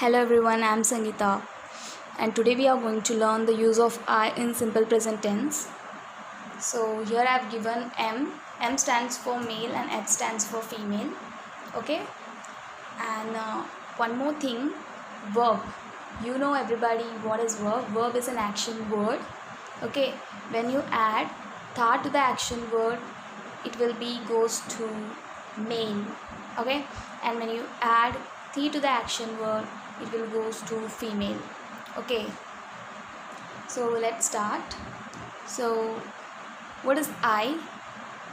Hello everyone, I am Sangeeta and today we are going to learn the use of I in simple present tense. So here I have given M. M stands for male and H stands for female. Okay, and one more thing, verb. You know everybody what is verb. Verb is an action word. Okay, when you add tha to the action word, it will be goes to male. Okay, and when you add thi to the action word, it will goes to female. Okay, so let's start. So what is I?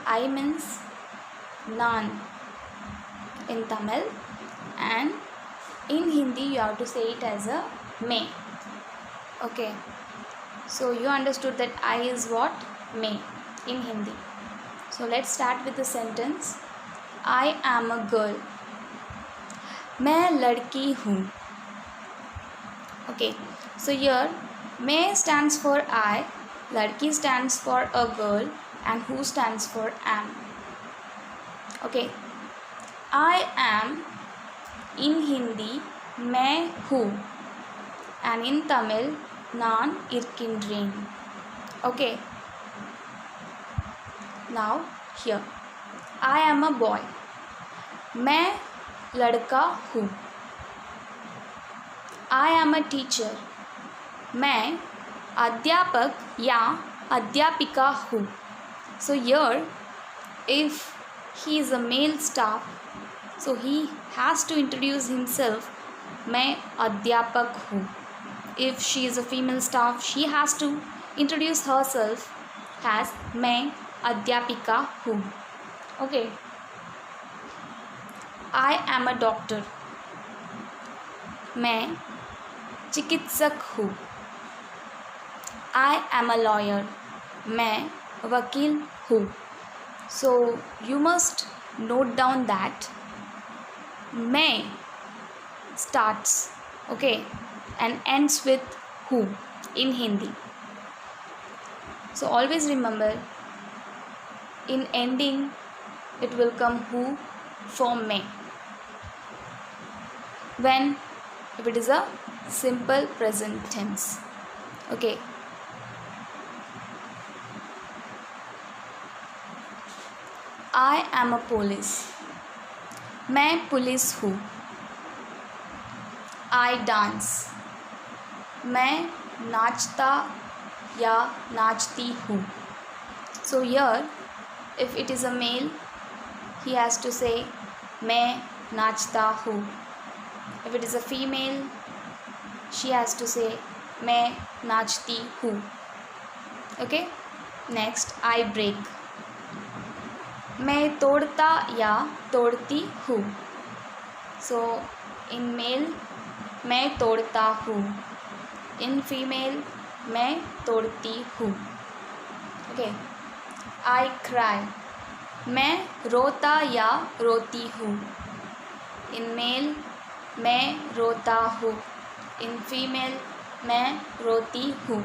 I means none in Tamil, and in Hindi you have to say it as a may. Okay, so you understood that I is what? May in Hindi. So let's start with the sentence. I am a girl. मैं लड़की हूँ. Okay, so here may stands for I, ladki stands for a girl, and who stands for am. Okay, I am in Hindi मैं हूँ, and in Tamil நான் இருக்கின்றேன். Okay, now here I am a boy. मैं लड़का हूँ. I am a teacher. मैं अध्यापक या अध्यापिका हूँ. So here, if he is a male staff, so he has to introduce himself. मैं अध्यापक हूँ. If she is a female staff, she has to introduce herself as मैं अध्यापिका हूँ. Okay. I am a doctor. मैं चिकित्सक हूँ. I am a lawyer. मैं वकील हूँ. So you must note down that मैं starts, okay, and ends with who in Hindi. So always remember, in ending it will come who for may. When if it is a simple present tense. Okay, I am a police. मैं police हूँ. I dance. मैं नाचता या नाचती हूँ. So here, if it is a male, he has to say मैं नाचता हूँ. If it is a female, she has to say मैं नाचती हूँ. Okay, next I break. मैं तोड़ता या तोड़ती हूँ. So in male मैं तोड़ता हूँ. In female मैं तोड़ती हूँ. Okay, I cry. मैं रोता या रोती हूँ. In male मैं रोता हूँ. In female मैं रोती हूँ.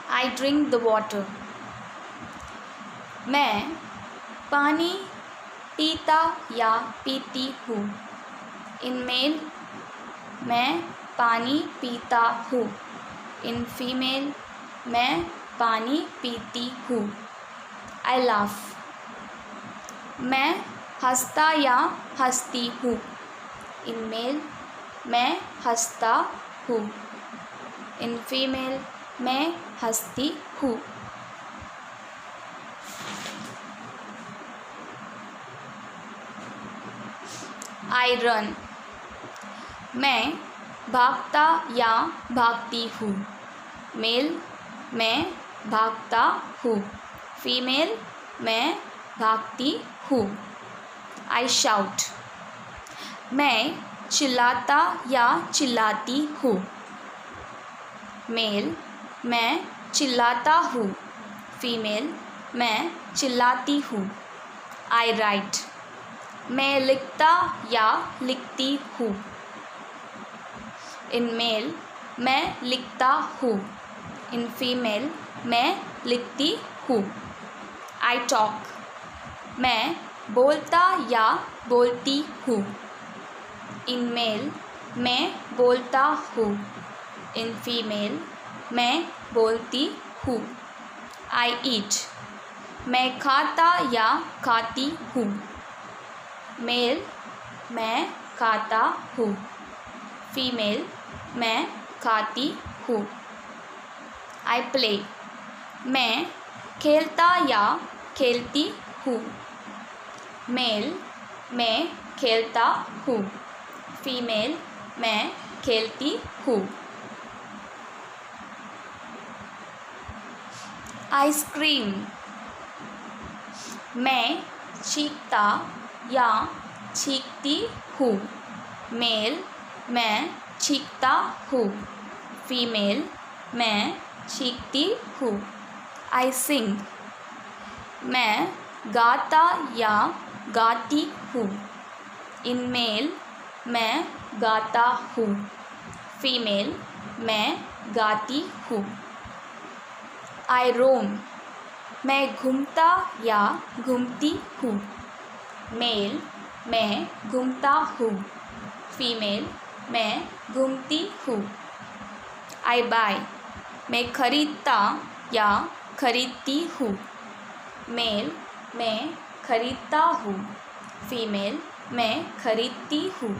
I drink the water. मैं पानी पीता या पीती हूँ. In male मैं पानी पीता हूँ. In female मैं पानी पीती हूँ. I laugh. मैं हंसता या हंसती हूँ. In male मैं हंसता हूँ. In female मैं हंसती हूँ. I run. मैं भागता या भागती हूँ. Male मैं भागता हूँ. Female मैं भागती हूँ. I shout. मैं चिल्लाता या चिल्लाती हूँ. Male मैं चिल्लाता हूँ. Female मैं चिल्लाती हूँ. I write. मैं लिखता या लिखती हूँ. In male मैं लिखता हूँ. In female मैं लिखती हूँ. I talk. मैं बोलता या बोलती हूँ. In male मैं बोलता हूँ. In female, मैं बोलती हूँ. I eat. मैं खाता या खाती हूँ. Male, मैं खाता हूँ. Female, मैं खाती हूँ. I play. मैं खेलता या खेलती हूँ. Male, मैं खेलता हूँ. Female, मैं खेलती हूँ. आइसक्रीम. मैं चीखता या चीखती हूँ. मेल, मैं चीखता हूँ. फीमेल, मैं चीखती हूँ. आई सिंग. मैं गाता या गाती हूँ. इन मेल, मैं गाता हूँ. फीमेल, मैं गाती हूँ. आई रोम. मैं घूमता या घूमती हूँ. मेल, मैं घूमता हूँ. फीमेल, मैं घूमती हूँ. आई बाय. मैं खरीदता या खरीदती हूँ. मेल, मैं खरीदता हूँ. फीमेल, मैं खरीदती हूँ.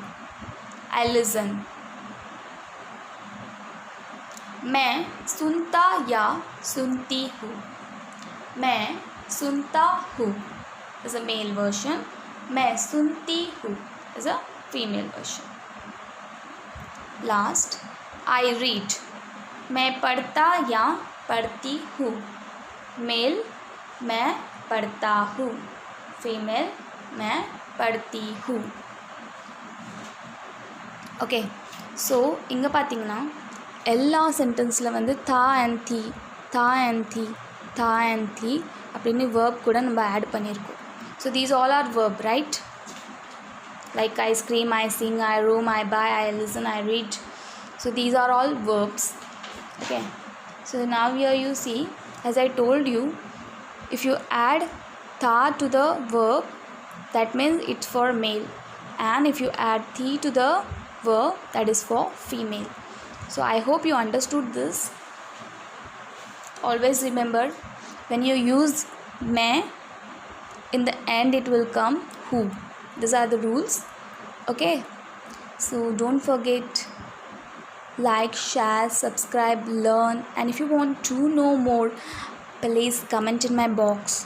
I listen. मैं सुनता या सुनती हूँ. मैं सुनता हूँ is a male version. मैं सुनती हूँ is a female version. Last, I read. मैं पढ़ता या पढ़ती हूँ. Male, मैं पढ़ता हूँ. Female, मैं पढ़ती हूँ. ஓகே ஸோ இங்கே பார்த்தீங்கன்னா எல்லா சென்டென்ஸில் வந்து தா அண்ட் தி தா அண்ட் தி தா அண்ட் தி அப்படின்னு வேர்ப் கூட நம்ம ஆட் பண்ணியிருக்கோம். So these all are verb right, like I scream, I sing, I roam, I buy, I listen, I read. So these are all verbs. Okay, so now here you see, as I told you, if you add tha to the verb, that means it's for male, and if you add thi to the verb, that is for female. So I hope you understood this. Always remember, when you use main, in the end it will come who. These are the rules. Okay, so don't forget, like, share, subscribe, learn, and if you want to know more, please comment in my box.